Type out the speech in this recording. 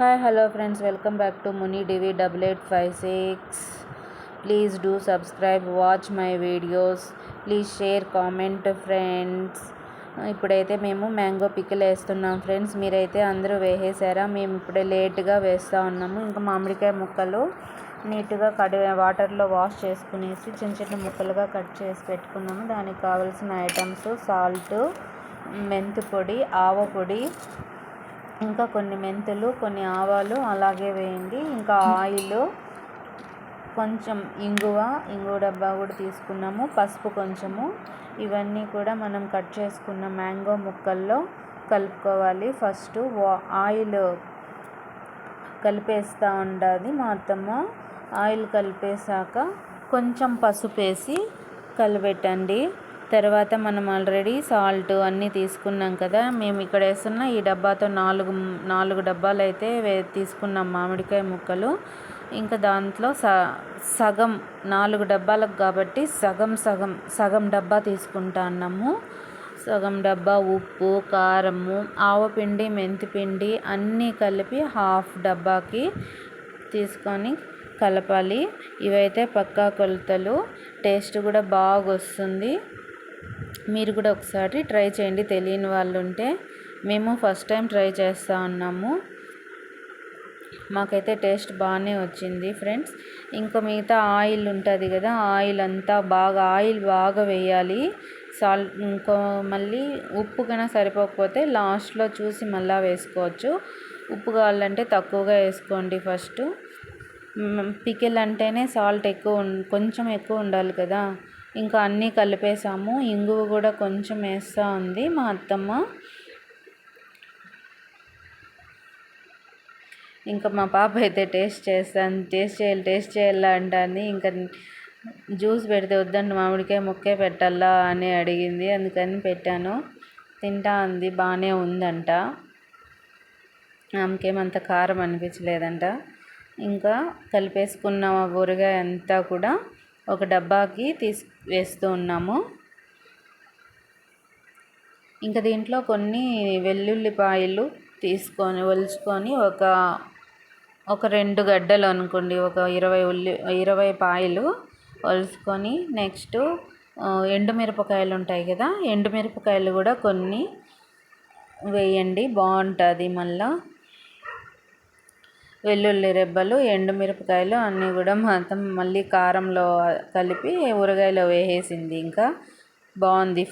Hi, hello friends, welcome back to Muni DV 8856. Please do subscribe, watch my videos, please share, comment friends. ఇప్పుడైతే మేము mango pickle వేస్తున్నాం friends. మీరైతే అందరూ వేసేసారా? మేము ఇప్పుడే లేట్గా వేస్తూ ఉన్నాము. ఇంకా మామిడికాయ ముక్కలు నీట్గా వాటర్లో వాష్ చేసుకునేసి చిన్న చిన్న ముక్కలుగా కట్ చేసి పెట్టుకున్నాము. దానికి కావాల్సిన ఐటమ్స్ సాల్ట్, మెంతి పొడి, ఆవ పొడి, ఇంకా కొన్ని మెంతులు, కొన్ని ఆవాలు అలాగే వేయండి. ఇంకా ఆయిల్, కొంచెం ఇంగువ డబ్బా కూడా తీసుకున్నాము, పసుపు కొంచెము. ఇవన్నీ కూడా మనం కట్ చేసుకున్న మ్యాంగో ముక్కల్లో కలుపుకోవాలి. ఫస్ట్ ఆయిల్ కలిపేస్తూ ఉండాలి మా అత్తమ్మ. ఆయిల్ కలిపేశాక కొంచెం పసుపు వేసి కలిపెట్టండి. తర్వాత మనం ఆల్రెడీ సాల్ట్ అన్నీ తీసుకున్నాం కదా. మేము ఇక్కడ వేస్తున్న ఈ డబ్బాతో నాలుగు డబ్బాలు అయితే తీసుకున్నాం మామిడికాయ ముక్కలు. ఇంకా దాంట్లో సగం 4 డబ్బాలకు కాబట్టి సగం డబ్బా తీసుకుంటా అన్నాము. సగం డబ్బా ఉప్పు, కారము, ఆవపిండి, మెంతిపిండి అన్నీ కలిపి హాఫ్ డబ్బాకి తీసుకొని కలపాలి. ఇవైతే పక్కా కొలతలు. టేస్ట్ కూడా బాగా వస్తుంది. మీరు కూడా ఒకసారి ట్రై చేయండి తెలియని వాళ్ళు ఉంటే. మేము ఫస్ట్ టైం ట్రై చేస్తూ ఉన్నాము. మాకైతే టేస్ట్ బాగానే వచ్చింది ఫ్రెండ్స్. ఇంకా మిగతా ఆయిల్ ఉంటుంది కదా, ఆయిల్ బాగా వేయాలి. మళ్ళీ ఉప్పు కన్నా సరిపోకపోతే లాస్ట్లో చూసి మళ్ళీ వేసుకోవచ్చు. ఉప్పు కావాలంటే తక్కువగా వేసుకోండి. ఫస్ట్ పికిల్ అంటేనే సాల్ట్ కొంచెం ఎక్కువ ఉండాలి కదా. ఇంకా అన్నీ కలిపేసాము. ఇంగువ కూడా కొంచెం వేస్తూ ఉంది మా అత్తమ్మ. ఇంకా మా పాప అయితే టేస్ట్ చేయాలా అంటాన్ని. ఇంకా జ్యూస్ పెడితే వద్దండి, మామిడికాయ ముక్కే పెట్టాలా అని అడిగింది. అందుకని పెట్టాను. తింటా ఉంది, బాగానే ఉందంట. ఆమెకేమంత కారం అనిపించలేదంట. ఇంకా కలిపేసుకున్న ఊరగాయ అంతా కూడా ఒక డబ్బాకి వేస్తూ ఉన్నాము. ఇంకా దీంట్లో కొన్ని వెల్లుల్లిపాయలు తీసుకొని ఒలుచుకొని ఒక 2 గడ్డలు అనుకోండి, ఒక 20 పాయలు ఒలుచుకొని, నెక్స్ట్ ఎండుమిరపకాయలు ఉంటాయి కదా, ఎండుమిరపకాయలు కూడా కొన్ని వేయండి, బాగుంటుంది. మళ్ళీ వెల్లుల్లి రెబ్బలు, ఎండుమిరపకాయలు అన్నీ కూడా మొత్తం మళ్ళీ కారంలో కలిపి ఊరగాయలో వేసేసింది. ఇంకా బాగుంది.